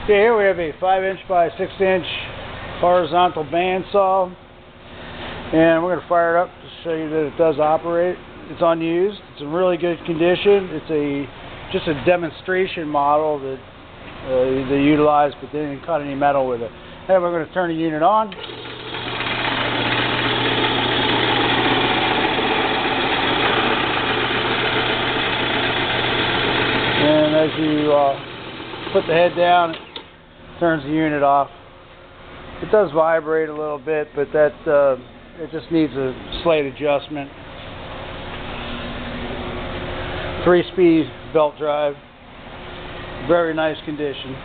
Okay, here we have a 5" by 6" horizontal bandsaw, and we're going to fire it up to show you that it does operate. It's unused. It's in really good condition. It's just a demonstration model that they utilize, but they didn't cut any metal with it. And we're going to turn the unit on. And as you put the head down, it turns the unit off. It does vibrate a little bit, but that it just needs a slight adjustment. 3-speed belt drive, very nice condition.